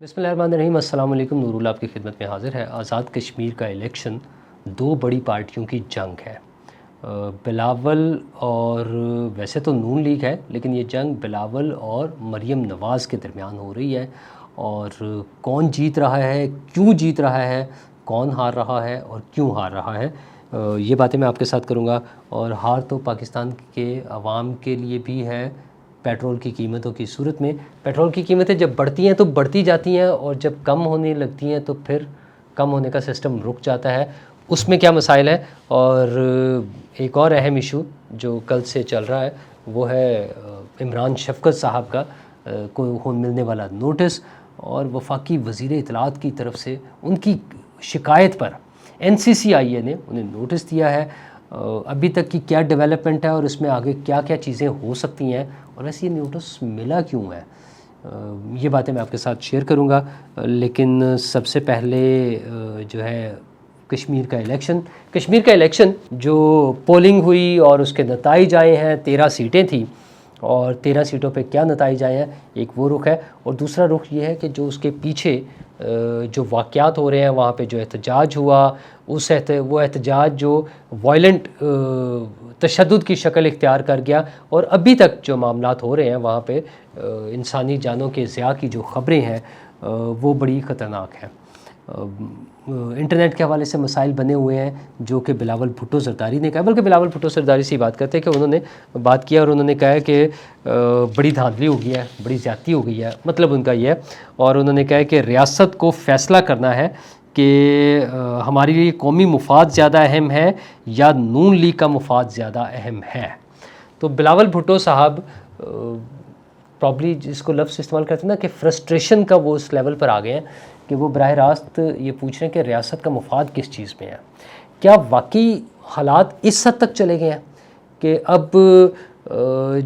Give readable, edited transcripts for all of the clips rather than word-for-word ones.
بسم اللہ الرحمن الرحیم، السلام علیکم۔ نور اللہ آپ کی خدمت میں حاضر ہے۔ آزاد کشمیر کا الیکشن دو بڑی پارٹیوں کی جنگ ہے، بلاول اور ویسے تو نون لیگ ہے، لیکن یہ جنگ بلاول اور مریم نواز کے درمیان ہو رہی ہے، اور کون جیت رہا ہے، کیوں جیت رہا ہے، کون ہار رہا ہے اور کیوں ہار رہا ہے، یہ باتیں میں آپ کے ساتھ کروں گا۔ اور ہار تو پاکستان کے عوام کے لیے بھی ہے، پیٹرول کی قیمتوں کی صورت میں۔ پیٹرول کی قیمتیں جب بڑھتی ہیں تو بڑھتی جاتی ہیں، اور جب کم ہونے لگتی ہیں تو پھر کم ہونے کا سسٹم رک جاتا ہے۔ اس میں کیا مسائل ہے؟ اور ایک اور اہم ایشو جو کل سے چل رہا ہے وہ ہے عمران شفقت صاحب کا کو ملنے والا نوٹس، اور وفاقی وزیر اطلاعات کی طرف سے ان کی شکایت پر NCCIA نے انہیں نوٹس دیا ہے۔ ابھی تک کی کیا ڈیولپمنٹ ہے اور اس میں آگے کیا کیا چیزیں ہو سکتی ہیں، اور ویسے یہ نوٹس ملا کیوں ہے، یہ باتیں میں آپ کے ساتھ شیئر کروں گا۔ لیکن سب سے پہلے جو ہے کشمیر کا الیکشن جو پولنگ ہوئی اور اس کے نتائج آئے ہیں، 13 سیٹیں تھیں، اور 13 سیٹوں پہ کیا نتائج آئے ہیں، ایک وہ رخ ہے، اور دوسرا رخ یہ ہے کہ جو اس کے پیچھے جو واقعات ہو رہے ہیں، وہاں پہ جو احتجاج ہوا، وہ احتجاج جو وائلنٹ تشدد کی شکل اختیار کر گیا، اور ابھی تک جو معاملات ہو رہے ہیں وہاں پہ انسانی جانوں کے ضیاع کی جو خبریں ہیں وہ بڑی خطرناک ہیں۔ انٹرنیٹ کے حوالے سے مسائل بنے ہوئے ہیں جو کہ بلاول بھٹو زرداری نے کہا، بلکہ بلاول بھٹو زرداری سے بات کرتے ہیں کہ انہوں نے بات کیا اور انہوں نے کہا کہ بڑی دھاندلی ہو گئی ہے، بڑی زیادتی ہو گئی ہے، مطلب ان کا یہ ہے، اور انہوں نے کہا کہ ریاست کو فیصلہ کرنا ہے کہ ہمارے لیے قومی مفاد زیادہ اہم ہے یا نون لیگ کا مفاد زیادہ اہم ہے۔ تو بلاول بھٹو صاحب پرابلی جس کو لفظ استعمال کرتے ہیں نا کہ فرسٹریشن کا وہ اس لیول پر آ گئے ہیں کہ وہ براہ راست یہ پوچھ رہے ہیں کہ ریاست کا مفاد کس چیز میں ہے۔ کیا واقعی حالات اس حد تک چلے گئے ہیں کہ اب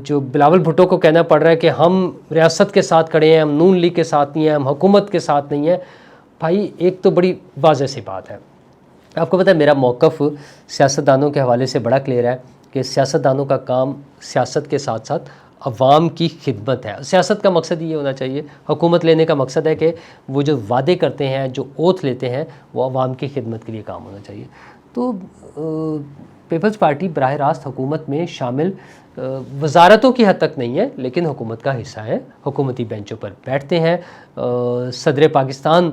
جو بلاول بھٹو کو کہنا پڑ رہا ہے کہ ہم ریاست کے ساتھ کھڑے ہیں، ہم نون لیگ کے ساتھ نہیں ہیں، ہم حکومت کے ساتھ نہیں ہیں؟ بھائی ایک تو بڑی واضح سی بات ہے، آپ کو پتہ ہے میرا موقف سیاستدانوں کے حوالے سے بڑا کلیئر ہے کہ سیاستدانوں کا کام سیاست کے ساتھ ساتھ عوام کی خدمت ہے۔ سیاست کا مقصد یہ ہونا چاہیے، حکومت لینے کا مقصد ہے کہ وہ جو وعدے کرتے ہیں، جو اوتھ لیتے ہیں، وہ عوام کی خدمت کے لیے کام ہونا چاہیے۔ تو پیپلز پارٹی براہ راست حکومت میں شامل وزارتوں کی حد تک نہیں ہے، لیکن حکومت کا حصہ ہے، حکومتی بینچوں پر بیٹھتے ہیں۔ صدر پاکستان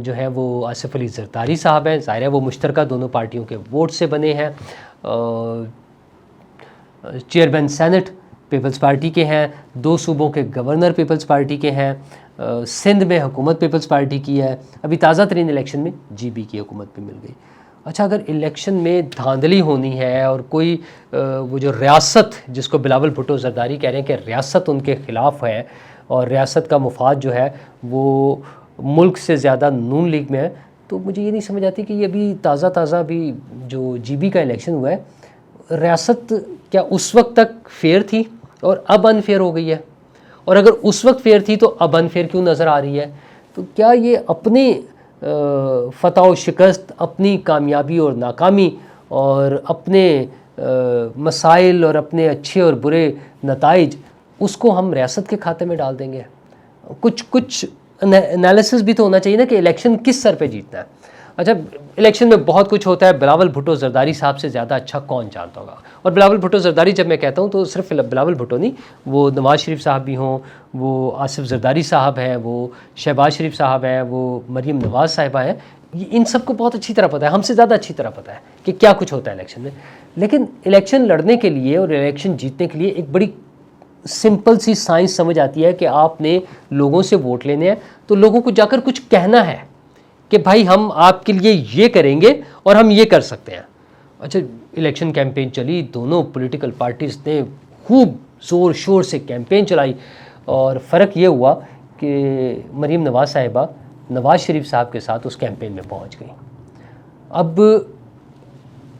جو ہے وہ آصف علی زرداری صاحب ہیں، ظاہر ہے وہ مشترکہ دونوں پارٹیوں کے ووٹ سے بنے ہیں۔ چیئرمین سینٹ پیپلز پارٹی کے ہیں، 2 صوبوں کے گورنر پیپلز پارٹی کے ہیں، سندھ میں حکومت پیپلز پارٹی کی ہے، ابھی تازہ ترین الیکشن میں GB کی حکومت بھی مل گئی۔ اچھا، اگر الیکشن میں دھاندلی ہونی ہے اور کوئی وہ جو ریاست جس کو بلاول بھٹو زرداری کہہ رہے ہیں کہ ریاست ان کے خلاف ہے اور ریاست کا مفاد جو ہے وہ ملک سے زیادہ نون لیگ میں ہے، تو مجھے یہ نہیں سمجھ آتی کہ یہ ابھی تازہ بھی جو GB کا الیکشن ہوا ہے، ریاست کیا اس وقت تک فیئر تھی اور اب انفیئر ہو گئی ہے؟ اور اگر اس وقت فیئر تھی تو اب انفیئر کیوں نظر آ رہی ہے؟ تو کیا یہ اپنے فتح و شکست، اپنی کامیابی اور ناکامی، اور اپنے مسائل اور اپنے اچھے اور برے نتائج، اس کو ہم ریاست کے کھاتے میں ڈال دیں گے؟ کچھ انالیسس بھی تو ہونا چاہیے نا کہ الیکشن کس سر پہ جیتنا ہے۔ اچھا، الیکشن میں بہت کچھ ہوتا ہے، بلاول بھٹو زرداری صاحب سے زیادہ اچھا کون جانتا ہوگا؟ اور بلاول بھٹو زرداری جب میں کہتا ہوں تو صرف بلاول بھٹو نہیں، وہ نواز شریف صاحب بھی ہوں، وہ آصف زرداری صاحب ہیں، وہ شہباز شریف صاحب ہیں، وہ مریم نواز صاحبہ ہیں، ان سب کو بہت اچھی طرح پتہ ہے، ہم سے زیادہ اچھی طرح پتہ ہے کہ کیا کچھ ہوتا ہے الیکشن میں۔ لیکن الیکشن لڑنے کے لیے اور الیکشن جیتنے کے لیے ایک بڑی سمپل سی سائنس سمجھ آتی ہے کہ آپ نے لوگوں سے ووٹ لینے ہیں، تو لوگوں کو جا کر کچھ کہنا ہے کہ بھائی ہم آپ کے لیے یہ کریں گے اور ہم یہ کر سکتے ہیں۔ اچھا، الیکشن کیمپین چلی، دونوں پولیٹیکل پارٹیز نے خوب زور شور سے کیمپین چلائی، اور فرق یہ ہوا کہ مریم نواز صاحبہ نواز شریف صاحب کے ساتھ اس کیمپین میں پہنچ گئی۔ اب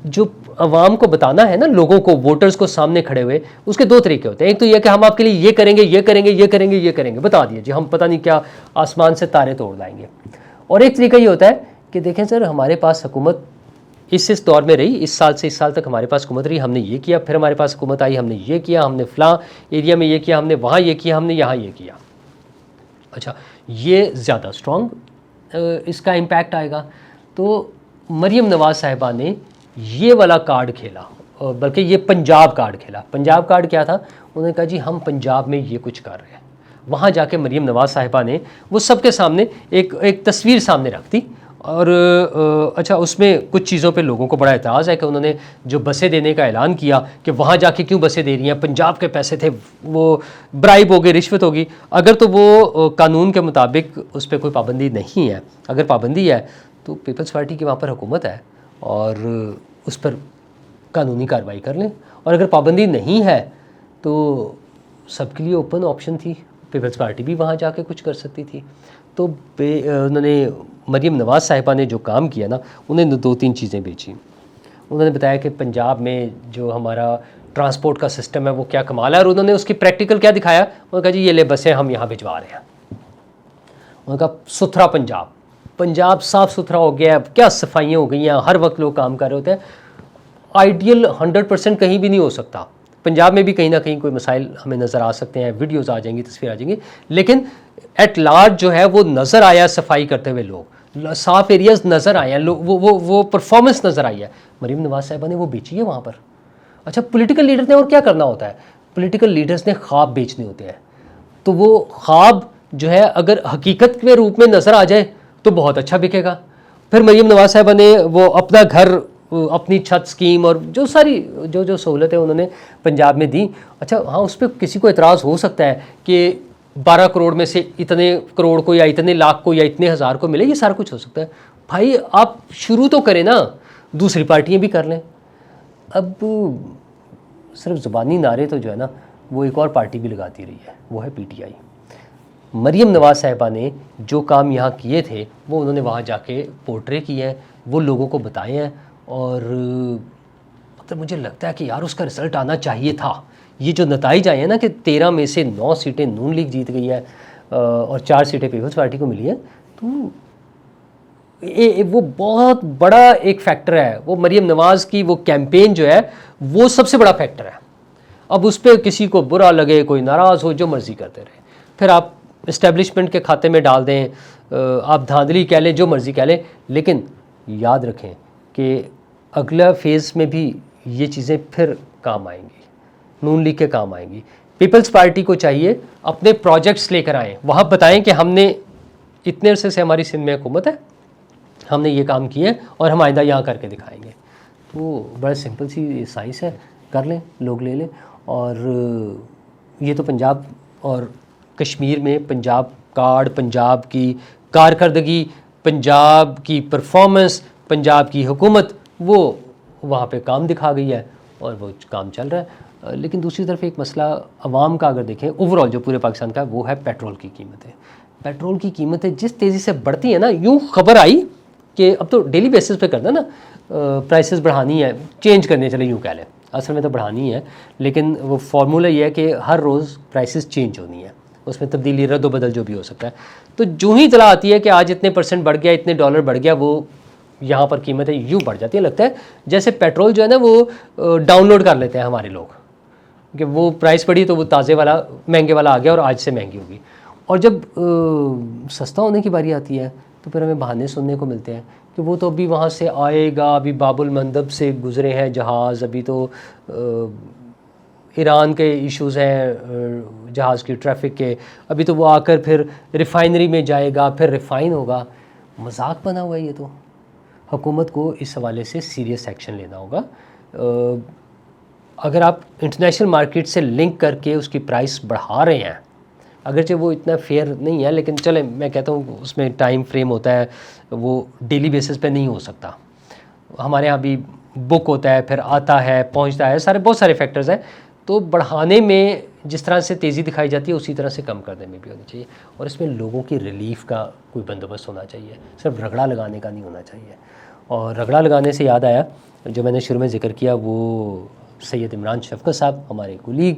جو عوام کو بتانا ہے نا، لوگوں کو، ووٹرز کو سامنے کھڑے ہوئے، اس کے 2 طریقے ہوتے ہیں۔ ایک تو یہ کہ ہم آپ کے لیے یہ کریں گے، یہ کریں گے، یہ کریں گے، یہ کریں گے، بتا دیے جی، ہم پتہ نہیں کیا آسمان سے تارے توڑ لائیں گے۔ اور ایک طریقہ یہ ہوتا ہے کہ دیکھیں سر، ہمارے پاس حکومت اس دور میں رہی، اس سال سے اس سال تک ہمارے پاس حکومت رہی، ہم نے یہ کیا، پھر ہمارے پاس حکومت آئی، ہم نے یہ کیا، ہم نے فلاں ایریا میں یہ کیا، ہم نے وہاں یہ کیا، ہم نے یہاں یہ کیا۔ اچھا، یہ زیادہ اسٹرانگ اس کا امپیکٹ آئے گا. تو مریم نواز صاحبہ نے یہ والا کارڈ کھیلا, بلکہ یہ پنجاب کارڈ کھیلا. پنجاب کارڈ کیا تھا؟ انہوں نے کہا جی ہم پنجاب میں یہ کچھ کر رہے ہیں. وہاں جا کے مریم نواز صاحبہ نے وہ سب کے سامنے ایک تصویر سامنے رکھ دی, اور اچھا اس میں کچھ چیزوں پہ لوگوں کو بڑا اعتراض ہے کہ انہوں نے جو بسیں دینے کا اعلان کیا کہ وہاں جا کے کیوں بسیں دے رہی ہیں, پنجاب کے پیسے تھے, وہ برائب ہوگی, رشوت ہوگی. اگر تو وہ قانون کے مطابق اس پہ کوئی پابندی نہیں ہے, اگر پابندی ہے تو پیپلز پارٹی کی وہاں پر حکومت ہے اور اس پر قانونی کارروائی کر لیں. اور اگر پابندی نہیں ہے تو سب کے لیے اوپن آپشن تھی, پیپلز پارٹی بھی وہاں جا کے کچھ کر سکتی تھی. تو انہوں نے مریم نواز صاحبہ نے جو کام کیا نا, انہوں نے 2-3 چیزیں بیچی. انہوں نے بتایا کہ پنجاب میں جو ہمارا ٹرانسپورٹ کا سسٹم ہے وہ کیا کمال ہے, اور انہوں نے اس کی پریکٹیکل کیا دکھایا. انہوں نے کہا جی یہ لے بسیں ہم یہاں بھجوا رہے ہیں. انہوں نے کہا ستھرا پنجاب صاف ستھرا ہو گیا ہے, کیا صفائیاں ہو گئی ہیں, ہر وقت لوگ کام کر رہے ہوتے ہیں. آئیڈیل 100% کہیں بھی نہیں ہو سکتا. پنجاب میں بھی کہیں نہ کہیں کوئی مسائل ہمیں نظر آ سکتے ہیں, ویڈیوز آ جائیں گی, تصویر آ جائیں گی, لیکن ایٹ لارج جو ہے وہ نظر آیا صفائی کرتے ہوئے لوگ, صاف ایریاز نظر آئے ہیں, وہ پرفارمنس نظر آئی ہے. مریم نواز صاحبہ نے وہ بیچی ہے وہاں پر. اچھا پولیٹیکل لیڈر نے اور کیا کرنا ہوتا ہے؟ پولیٹیکل لیڈرز نے خواب بیچنے ہوتے ہیں. تو وہ خواب جو ہے اگر حقیقت کے روپ میں نظر آ جائے تو بہت اچھا بکے گا. پھر مریم نواز صاحبہ نے وہ اپنا گھر, اپنی چھت اسکیم اور جو ساری جو سہولتیں انہوں نے پنجاب میں دیں. اچھا ہاں اس پہ کسی کو اعتراض ہو سکتا ہے کہ 12 کروڑ میں سے اتنے کروڑ کو یا اتنے لاکھ کو یا اتنے ہزار کو ملے, یہ سارا کچھ ہو سکتا ہے. بھائی آپ شروع تو کریں نا, دوسری پارٹیاں بھی کر لیں. اب صرف زبانی نعرے تو جو ہے نا وہ ایک اور پارٹی بھی لگاتی رہی ہے, وہ ہے PTI. مریم نواز صاحبہ نے جو کام یہاں کیے تھے وہ انہوں نے وہاں جا کے پورٹرے کیے ہیں, وہ لوگوں کو بتائے ہیں, اور مطلب مجھے لگتا ہے کہ یار اس کا رزلٹ آنا چاہیے تھا. یہ جو نتائج آئے ہیں نا کہ 13 میں سے 9 سیٹیں نون لیگ جیت گئی ہے اور 4 سیٹیں پیپلز پارٹی کو ملی ہیں, تو وہ بہت بڑا ایک فیکٹر ہے. وہ مریم نواز کی وہ کیمپین جو ہے وہ سب سے بڑا فیکٹر ہے. اب اس پہ کسی کو برا لگے, کوئی ناراض ہو, جو مرضی کرتے رہے. پھر آپ اسٹیبلشمنٹ کے کھاتے میں ڈال دیں, آپ دھاندلی کہہ لیں, جو مرضی کہہ لیں, لیکن یاد رکھیں کہ اگلا فیز میں بھی یہ چیزیں پھر کام آئیں گی, نون لیگ کے کام آئیں گی. پیپلز پارٹی کو چاہیے اپنے پروجیکٹس لے کر آئیں, وہاں بتائیں کہ ہم نے اتنے عرصے سے ہماری سندھ میں حکومت ہے, ہم نے یہ کام کیے اور ہم آئندہ یہاں کر کے دکھائیں گے. تو بڑا سمپل سی سائنس ہے, کر لیں, لوگ لے لیں. اور یہ تو پنجاب اور کشمیر میں پنجاب کارڈ, پنجاب کی کارکردگی, پنجاب کی پرفارمنس, پنجاب کی حکومت, وہ وہاں پہ کام دکھا گئی ہے اور وہ کام چل رہا ہے. لیکن دوسری طرف ایک مسئلہ عوام کا اگر دیکھیں اوور آل جو پورے پاکستان کا ہے, وہ ہے پیٹرول کی قیمتیں. پیٹرول کی قیمتیں جس تیزی سے بڑھتی ہیں نا, یوں خبر آئی کہ اب تو ڈیلی بیسس پہ کرنا نا, پرائسز بڑھانی ہے, چینج کرنے چلے یوں کہہ لیں, اصل میں تو بڑھانی ہے, لیکن وہ فارمولہ یہ ہے کہ ہر روز پرائسز چینج ہونی ہے, اس میں تبدیلی رد و بدل جو بھی ہو سکتا ہے. تو جو ہی اطلاع آتی ہے کہ آج اتنے % بڑھ گیا, اتنے ڈالر بڑھ گیا, وہ یہاں پر قیمتیں یوں بڑھ جاتی ہیں. لگتا ہے جیسے پیٹرول جو ہے نا وہ ڈاؤن لوڈ کر لیتے ہیں ہمارے لوگ, کہ وہ پرائس بڑھی تو وہ تازے والا مہنگے والا آ گیا اور آج سے مہنگی ہوگی. اور جب سستا ہونے کی باری آتی ہے تو پھر ہمیں بہانے سننے کو ملتے ہیں کہ وہ تو ابھی وہاں سے آئے گا, ابھی باب المندب سے گزرے ہیں جہاز, ابھی تو ایران کے ایشوز ہیں جہاز کی ٹریفک کے, ابھی تو وہ آ کر پھر ریفائنری میں جائے گا, پھر ریفائن ہوگا. مذاق بنا ہوا ہے یہ تو. حکومت کو اس حوالے سے سیریس ایکشن لینا ہوگا. اگر آپ انٹرنیشنل مارکیٹ سے لنک کر کے اس کی پرائس بڑھا رہے ہیں, اگرچہ وہ اتنا فیئر نہیں ہے, لیکن چلیں میں کہتا ہوں اس میں ٹائم فریم ہوتا ہے, وہ ڈیلی بیسس پہ نہیں ہو سکتا. ہمارے ہاں بھی بک ہوتا ہے, پھر آتا ہے, پہنچتا ہے, بہت سارے فیکٹرز ہیں. تو بڑھانے میں جس طرح سے تیزی دکھائی جاتی ہے اسی طرح سے کم کرنے میں بھی ہونی چاہیے, اور اس میں لوگوں کی ریلیف کا کوئی بندوبست ہونا چاہیے, صرف رگڑا لگانے کا نہیں ہونا چاہیے. اور رگڑا لگانے سے یاد آیا, جو میں نے شروع میں ذکر کیا, وہ سید عمران شفقت صاحب ہمارے کولیگ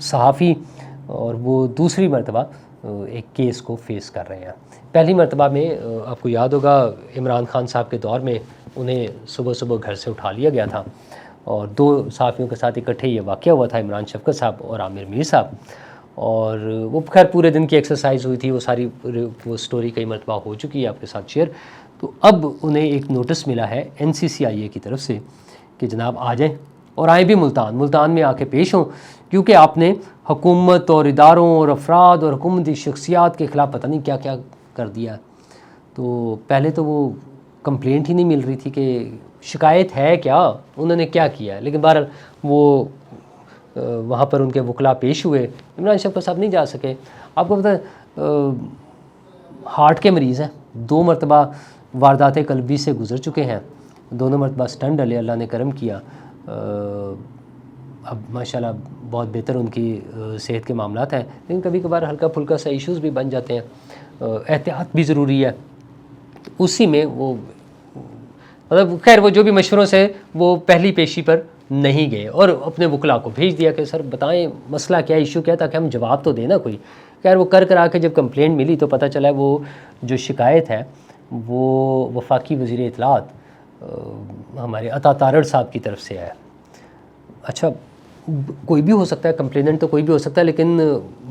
صحافی, اور وہ دوسری مرتبہ ایک کیس کو فیس کر رہے ہیں. پہلی مرتبہ میں آپ کو یاد ہوگا عمران خان صاحب کے دور میں انہیں صبح گھر سے اٹھا لیا گیا تھا, اور 2 صحافیوں کے ساتھ اکٹھے یہ واقعہ ہوا تھا, عمران شفقت صاحب اور عامر میر صاحب. اور وہ خیر پورے دن کی ایکسرسائز ہوئی تھی، وہ ساری وہ سٹوری کئی مرتبہ ہو چکی ہے آپ کے ساتھ شیئر. تو اب انہیں ایک نوٹس ملا ہے NCCIA کی طرف سے کہ جناب آ جائیں، اور آئیں بھی ملتان میں آ کے پیش ہوں، کیونکہ آپ نے حکومت اور اداروں اور افراد اور حکومتی شخصیات کے خلاف پتہ نہیں کیا کیا کر دیا. تو پہلے تو وہ کمپلینٹ ہی نہیں مل رہی تھی کہ شکایت ہے کیا، انہوں نے کیا کیا ہے. لیکن بہرحال وہ وہاں پر ان کے وکلاء پیش ہوئے. عمران شفقت صاحب نہیں جا سکے. آپ کو پتہ ہے ہارٹ کے مریض ہیں، 2 مرتبہ واردات قلبی سے گزر چکے ہیں، دونوں مرتبہ سٹنٹ ڈلے، اللہ نے کرم کیا. اب ماشاءاللہ بہت بہتر ان کی صحت کے معاملات ہیں، لیکن کبھی کبھار ہلکا پھلکا سا ایشوز بھی بن جاتے ہیں، احتیاط بھی ضروری ہے. اسی میں وہ مطلب خیر وہ جو بھی مشوروں سے وہ پہلی پیشی پر نہیں گئے اور اپنے وکلاء کو بھیج دیا کہ سر بتائیں مسئلہ کیا، ایشو کیا، تاکہ ہم جواب تو دیں نا کوئی. خیر وہ کر کے جب کمپلینٹ ملی تو پتہ چلا وہ جو شکایت ہے وہ وفاقی وزیر اطلاعات ہمارے عطا تارڑ صاحب کی طرف سے ہے. اچھا کوئی بھی ہو سکتا ہے، کمپلیننٹ تو کوئی بھی ہو سکتا ہے، لیکن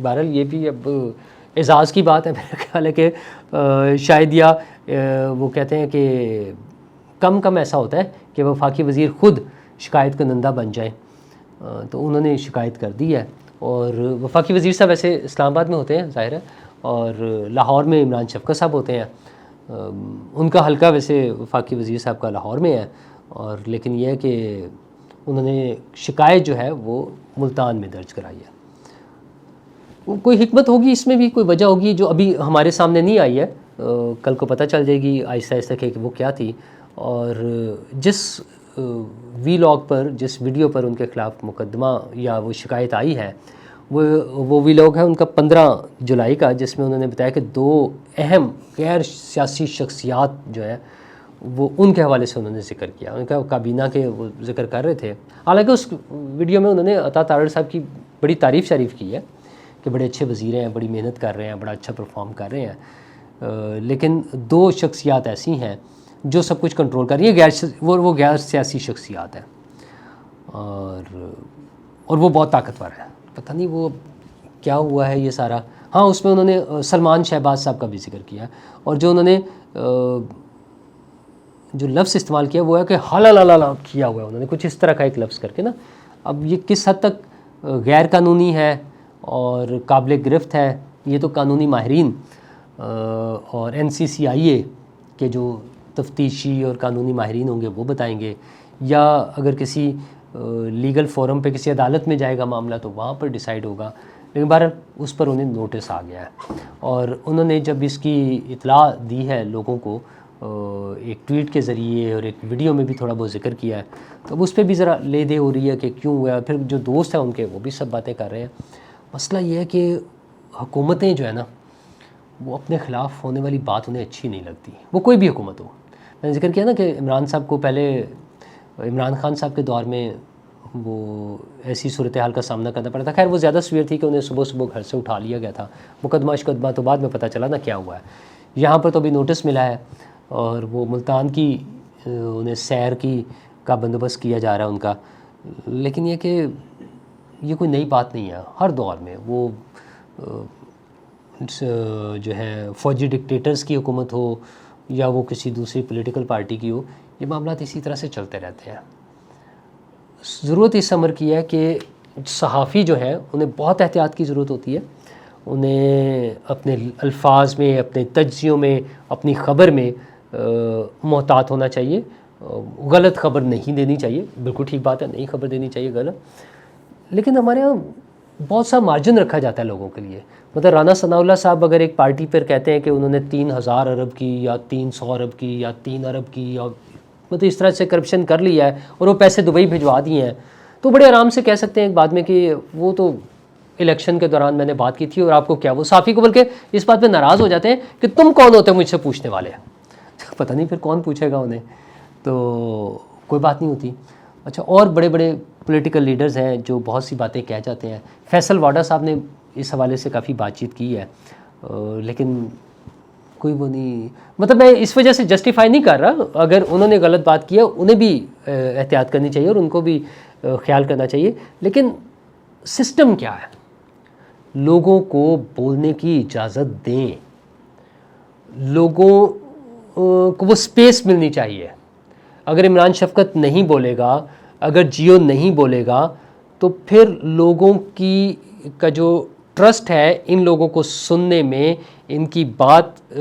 بہرحال یہ بھی اب اعزاز کی بات ہے میرا خیال ہے کہ شاید یا وہ کہتے ہیں کہ کم ایسا ہوتا ہے کہ وفاقی وزیر خود شکایت کنندہ بن جائیں. تو انہوں نے شکایت کر دی ہے، اور وفاقی وزیر صاحب ویسے اسلام آباد میں ہوتے ہیں ظاہر ہے، اور لاہور میں عمران شفقت صاحب ہوتے ہیں. ان کا حلقہ ویسے وفاقی وزیر صاحب کا لاہور میں ہے، اور لیکن یہ ہے کہ انہوں نے شکایت جو ہے وہ ملتان میں درج کرائی ہے. کوئی حکمت ہوگی اس میں بھی، کوئی وجہ ہوگی جو ابھی ہمارے سامنے نہیں آئی ہے، کل کو پتہ چل جائے گی آہستہ آہستہ کہ وہ کیا تھی. اور جس ویلاگ پر، جس ویڈیو پر ان کے خلاف مقدمہ یا وہ شکایت آئی ہے، وہ ویلاگ ہے ان کا 15 جولائی کا، جس میں انہوں نے بتایا کہ 2 اہم غیر سیاسی شخصیات جو ہے وہ ان کے حوالے سے انہوں نے ذکر کیا. ان کا کابینہ کے وہ ذکر کر رہے تھے، حالانکہ اس ویڈیو میں انہوں نے عطا تارڑ صاحب کی بڑی تعریف شریف کی ہے کہ بڑے اچھے وزیر ہیں، بڑی محنت کر رہے ہیں، بڑا اچھا پرفارم کر رہے ہیں. لیکن 2 شخصیات ایسی ہیں جو سب کچھ کنٹرول کر رہی ہیں، وہ غیر سیاسی شخصیات ہیں، اور وہ بہت طاقتور ہیں. پتہ نہیں وہ کیا ہوا ہے یہ سارا. ہاں اس میں انہوں نے سلمان شہباز صاحب کا بھی ذکر کیا، اور جو انہوں نے جو لفظ استعمال کیا وہ ہے کہ حلال کیا ہوا ہے انہوں نے، کچھ اس طرح کا ایک لفظ کر کے نا. اب یہ کس حد تک غیر قانونی ہے اور قابل گرفت ہے، یہ تو قانونی ماہرین اور NCCIA کے جو تفتیشی اور قانونی ماہرین ہوں گے وہ بتائیں گے، یا اگر کسی لیگل فورم پہ کسی عدالت میں جائے گا معاملہ تو وہاں پر ڈیسائیڈ ہوگا. لیکن بہرحال اس پر انہیں نوٹس آ گیا ہے، اور انہوں نے جب اس کی اطلاع دی ہے لوگوں کو ایک ٹویٹ کے ذریعے اور ایک ویڈیو میں بھی تھوڑا بہت ذکر کیا ہے، تو اب اس پہ بھی ذرا لے دے ہو رہی ہے کہ کیوں ہوا ہے. پھر جو دوست ہیں ان کے وہ بھی سب باتیں کر رہے ہیں. مسئلہ یہ ہے کہ حکومتیں جو ہے نا وہ اپنے خلاف ہونے والی بات انہیں اچھی نہیں لگتی، وہ کوئی بھی حکومت ہو. میں نے ذکر کیا نا کہ عمران صاحب کو پہلے عمران خان صاحب کے دور میں وہ ایسی صورتحال کا سامنا کرنا پڑا تھا. خیر وہ زیادہ سویر تھی کہ انہیں صبح گھر سے اٹھا لیا گیا تھا، مقدمہ تو بعد میں پتہ چلا نا کیا ہوا ہے. یہاں پر تو ابھی نوٹس ملا ہے، اور وہ ملتان کی انہیں سیر کا بندوبست کیا جا رہا ہے ان کا. لیکن یہ کہ یہ کوئی نئی بات نہیں ہے، ہر دور میں وہ جو ہے فوجی ڈکٹیٹرز کی حکومت ہو یا وہ کسی دوسری پولیٹیکل پارٹی کی ہو، یہ معاملات اسی طرح سے چلتے رہتے ہیں. ضرورت اس امر کی ہے کہ صحافی جو ہے انہیں بہت احتیاط کی ضرورت ہوتی ہے. انہیں اپنے الفاظ میں، اپنے تجزیوں میں، اپنی خبر میں محتاط ہونا چاہیے. غلط خبر نہیں دینی چاہیے، بالکل ٹھیک بات ہے، نہیں خبر دینی چاہیے غلط. لیکن ہمارے یہاں بہت سا مارجن رکھا جاتا ہے لوگوں کے لیے. مطلب رانا ثناء اللہ صاحب اگر ایک پارٹی پر کہتے ہیں کہ انہوں نے 3000 ارب کی یا 300 ارب کی یا 3 ارب کی، اور مطلب اس طرح سے کرپشن کر لیا ہے اور وہ پیسے دبئی بھجوا دیے ہیں، تو بڑے آرام سے کہہ سکتے ہیں ایک بعد میں کہ وہ تو الیکشن کے دوران میں نے بات کی تھی اور آپ کو کیا. وہ صحافی کو بلکہ اس بات پہ ناراض ہو جاتے ہیں کہ تم کون ہوتے ہو مجھ سے پوچھنے والے. پتہ نہیں پھر کون پوچھے گا انہیں، تو کوئی بات نہیں ہوتی. اچھا اور بڑے بڑے پولیٹیکل لیڈرز ہیں جو بہت سی باتیں کہہ جاتے ہیں. فیصل واڈا صاحب نے اس حوالے سے کافی بات چیت کی ہے، لیکن کوئی وہ نہیں. مطلب میں اس وجہ سے جسٹیفائی نہیں کر رہا، اگر انہوں نے غلط بات کی ہے انہیں بھی احتیاط کرنی چاہیے اور ان کو بھی خیال کرنا چاہیے. لیکن سسٹم کیا ہے؟ لوگوں کو بولنے کی اجازت دیں، لوگوں کو وہ سپیس ملنی چاہیے. اگر عمران شفقت نہیں بولے گا، اگر جیو نہیں بولے گا، تو پھر لوگوں کا جو ٹرسٹ ہے ان لوگوں کو سننے میں، ان کی بات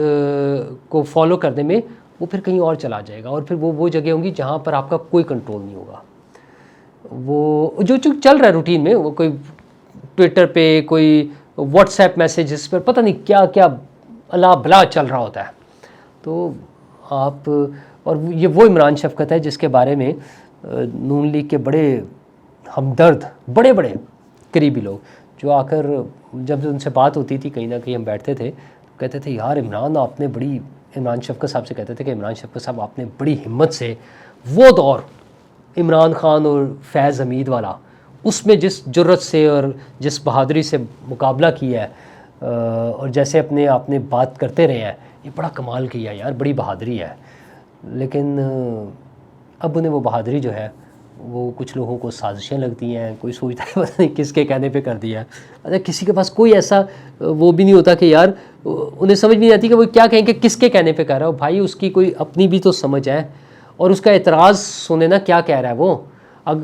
کو فالو کرنے میں، وہ پھر کہیں اور چلا جائے گا، اور پھر وہ جگہ ہوں گی جہاں پر آپ کا کوئی کنٹرول نہیں ہوگا. وہ جو چل رہا ہے روٹین میں، وہ کوئی ٹویٹر پہ، کوئی واٹس ایپ میسیجز پر، پتہ نہیں کیا کیا اللہ بلا چل رہا ہوتا ہے. تو آپ، اور یہ وہ عمران شفقت ہے جس کے بارے میں نون لیگ کے بڑے ہمدرد، بڑے بڑے قریبی لوگ جو آ کر جب ان سے بات ہوتی تھی، کہیں نہ کہیں ہم بیٹھتے تھے، کہتے تھے یار عمران آپ نے بڑی، عمران شفقت صاحب سے کہتے تھے کہ عمران شفقت صاحب آپ نے بڑی ہمت سے وہ دور عمران خان اور فیض حمید والا، اس میں جس جرت سے اور جس بہادری سے مقابلہ کیا ہے اور جیسے اپنے آپ نے بات کرتے رہے ہیں، یہ بڑا کمال کیا یار، بڑی بہادری ہے. لیکن اب انہیں وہ بہادری جو ہے وہ کچھ لوگوں کو سازشیں لگتی ہیں، کوئی سوچتا ہے پتہ نہیں کس کے کہنے پہ کر دیا ہے. اچھا کسی کے پاس کوئی ایسا وہ بھی نہیں ہوتا کہ یار انہیں سمجھ نہیں آتی کہ وہ کیا کہیں کہ کس کے کہنے پہ کر رہا ہے. بھائی اس کی کوئی اپنی بھی تو سمجھ ہے، اور اس کا اعتراض سنے نا کیا کہہ رہا ہے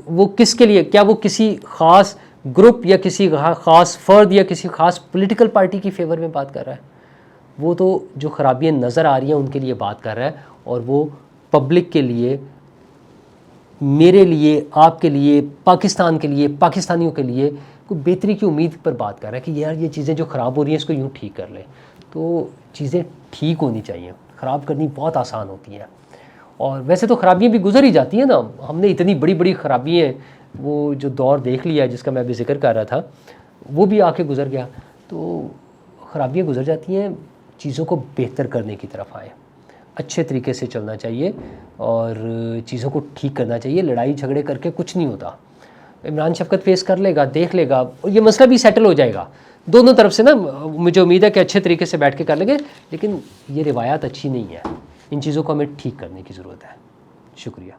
وہ کس کے لیے، کیا وہ کسی خاص گروپ یا کسی خاص فرد یا کسی خاص پولیٹیکل پارٹی کی فیور میں بات کر رہا ہے. وہ تو جو خرابیاں نظر آ رہی ہیں ان کے لیے بات کر رہا ہے، اور وہ پبلک کے لیے، میرے لیے، آپ کے لیے، پاکستان کے لیے، پاکستانیوں کے لیے کوئی بہتری کی امید پر بات کر رہا ہے کہ یار یہ چیزیں جو خراب ہو رہی ہیں اس کو یوں ٹھیک کر لیں. تو چیزیں ٹھیک ہونی چاہیے، خراب کرنی بہت آسان ہوتی ہیں. اور ویسے تو خرابیاں بھی گزر ہی جاتی ہیں نا، ہم نے اتنی بڑی بڑی خرابیاں، وہ جو دور دیکھ لیا جس کا میں ابھی ذکر کر رہا تھا، وہ بھی آ کے گزر گیا. تو خرابیاں گزر جاتی ہیں، چیزوں کو بہتر کرنے کی طرف آئیں، اچھے طریقے سے چلنا چاہیے اور چیزوں کو ٹھیک کرنا چاہیے. لڑائی جھگڑے کر کے کچھ نہیں ہوتا. عمران شفقت فیس کر لے گا، دیکھ لے گا، اور یہ مسئلہ بھی سیٹل ہو جائے گا دونوں طرف سے نا. مجھے امید ہے کہ اچھے طریقے سے بیٹھ کے کر لیں گے، لیکن یہ روایات اچھی نہیں ہے، ان چیزوں کو ہمیں ٹھیک کرنے کی ضرورت ہے. شکریہ.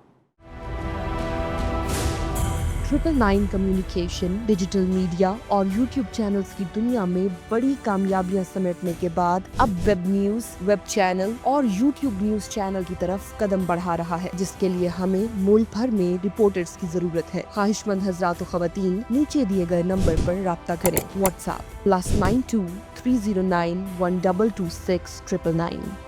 999 کمیونیکیشن، ڈیجیٹل میڈیا اور یوٹیوب چینلز کی دنیا میں بڑی کامیابیاں سمیٹنے کے بعد اب ویب نیوز، ویب چینل اور یوٹیوب نیوز چینل کی طرف قدم بڑھا رہا ہے، جس کے لیے ہمیں ملک بھر میں رپورٹرز کی ضرورت ہے. خواہش مند حضرات و خواتین نیچے دیے گئے نمبر پر رابطہ کریں. What's app +92 309 1226 999.